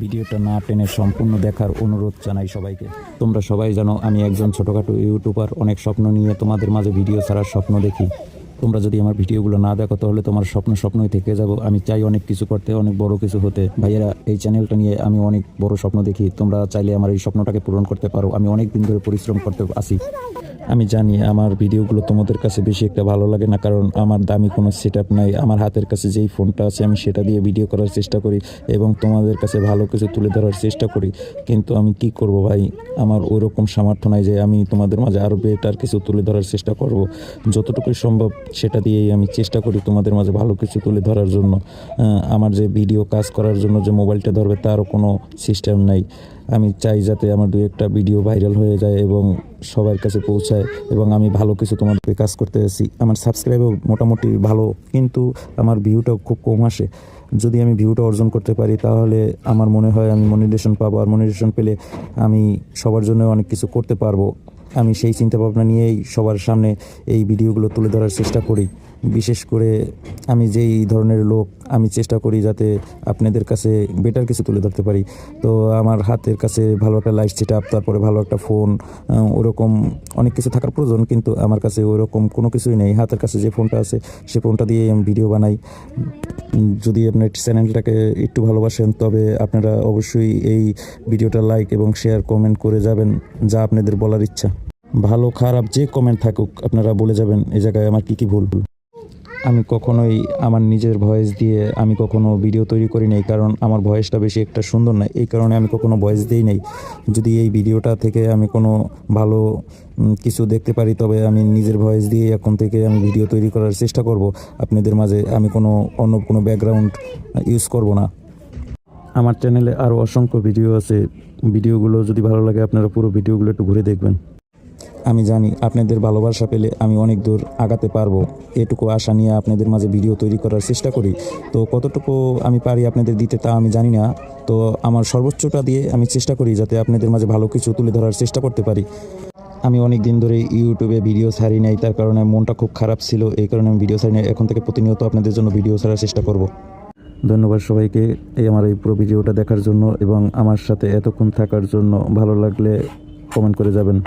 ভিডিওটা না টেনে সম্পূর্ণ দেখার অনুরোধ জানাই সবাইকে। তোমরা সবাই জানো আমি একজন ছোটোখাটো ইউটিউবার, অনেক স্বপ্ন নিয়ে তোমাদের মাঝে ভিডিও ছাড়ার স্বপ্ন দেখি। তোমরা যদি আমার ভিডিওগুলো না দেখো তাহলে তোমার স্বপ্নই থেকে যাব। আমি চাই অনেক কিছু করতে, অনেক বড় কিছু হতে। ভাইয়েরা, এই চ্যানেলটা নিয়ে আমি অনেক বড় স্বপ্ন দেখি। তোমরা চাইলে আমার এই স্বপ্নটাকে পূরণ করতে পারো। আমি অনেক দিন ধরে পরিশ্রম করতে আসি। আমি জানি আমার ভিডিওগুলো তোমাদের কাছে বেশি একটা ভালো লাগে না, কারণ আমার দামি কোনো সেট আপ নাই। আমার হাতের কাছে যেই ফোনটা আছে আমি সেটা দিয়ে ভিডিও করার চেষ্টা করি এবং তোমাদের কাছে ভালো কিছু তুলে ধরার চেষ্টা করি। কিন্তু আমি কি করব ভাই, আমার ওইরকম সামর্থ্য নাই যে আমি তোমাদের মাঝে আরও বেটার কিছু তুলে ধরার চেষ্টা করব। যতটুকু সম্ভব সেটা দিয়েই আমি চেষ্টা করি তোমাদের মাঝে ভালো কিছু তুলে ধরার জন্য। আমার যে ভিডিও কাজ করার জন্য যে মোবাইলটা ধরবে তারও কোনো সিস্টেম নাই। আমি চাই যাতে আমার দু একটা ভিডিও ভাইরাল হয়ে যায় এবং সবার কাছে পৌঁছায় এবং আমি ভালো কিছু তোমাদেরকে কাজ করতে আসি। আমার সাবস্ক্রাইবও মোটামুটি ভালো, কিন্তু আমার ভিউটাও খুব কম আসে। যদি আমি ভিউটা অর্জন করতে পারি তাহলে আমার মনে হয় আমি মনিটাইজেশন পাবো, আর মনিটাইজেশন পেলে আমি সবার জন্য অনেক কিছু করতে পারবো। আমি সেই চিন্তাভাবনা নিয়েই সবার সামনে এই ভিডিওগুলো তুলে ধরার চেষ্টা করি। বিশেষ করে আমি যেই ধরনের লোক, আমি চেষ্টা করি যাতে আপনাদের কাছে বেটার কিছু তুলে ধরতে পারি। তো আমার হাতের কাছে ভালো একটা লাইট সেট আপ, তারপরে ভালো একটা ফোন, ওরকম অনেক কিছু থাকার প্রয়োজন, কিন্তু আমার কাছে ওরকম কোনো কিছুই নেই। হাতের কাছে যে ফোনটা আছে সে ফোনটা দিয়েই আমি ভিডিও বানাই। যদি আপনার চ্যানেলটাকে একটু ভালোবাসেন তবে আপনারা অবশ্যই এই ভিডিওটা লাইক এবং শেয়ার কমেন্ট করে যাবেন, যা আপনাদের বলার ইচ্ছা। ভালো খারাপ যে কমেন্ট থাকুক আপনারা বলে যাবেন এই জায়গায় আমার কী ভুল। আমি কখনোই আমার নিজের ভয়েস দিয়ে আমি কখনো ভিডিও তৈরি করি নাই, কারণ আমার ভয়েসটা বেশি একটা সুন্দর নয়, এই কারণে আমি কখনো ভয়েস দিই নাই। যদি এই ভিডিওটা থেকে আমি কোনো ভালো কিছু দেখতে পারি তবে আমি নিজের ভয়েস দিয়ে এখন থেকে আমি ভিডিও তৈরি করার চেষ্টা করব আপনাদের মাঝে। আমি অন্য কোনো ব্যাকগ্রাউন্ড ইউজ করব না। আমার চ্যানেলে আরও অসংখ্য ভিডিও আছে। ভিডিওগুলো যদি ভালো লাগে আপনারা পুরো ভিডিওগুলো একটু ঘুরে দেখবেন। আমি জানি আপনাদের ভালোবাসা পেলে আমি অনেক দূর আগাতে পারবো, এটুকু আশা নিয়ে আপনাদের মাঝে ভিডিও তৈরি করার চেষ্টা করি। তো কতটুকু আমি পারি আপনাদের দিতে তা আমি জানি না, তো আমার সর্বোচ্চটা দিয়ে আমি চেষ্টা করি যাতে আপনাদের মাঝে ভালো কিছু তুলে ধরার চেষ্টা করতে পারি। আমি অনেক দিন ধরে ইউটিউবে ভিডিও ছাড়ি নাই, তার কারণে মনটা খুব খারাপ ছিল, এই কারণে আমি ভিডিও ছাড়ি নাই। এখন থেকে প্রতিনিয়ত আপনাদের জন্য ভিডিও ছাড়ার চেষ্টা করব। ধন্যবাদ সবাইকে আমার এই পুরো ভিডিওটা দেখার জন্য এবং আমার সাথে এতক্ষণ থাকার জন্য। ভালো লাগলে কমেন্ট করে যাবেন।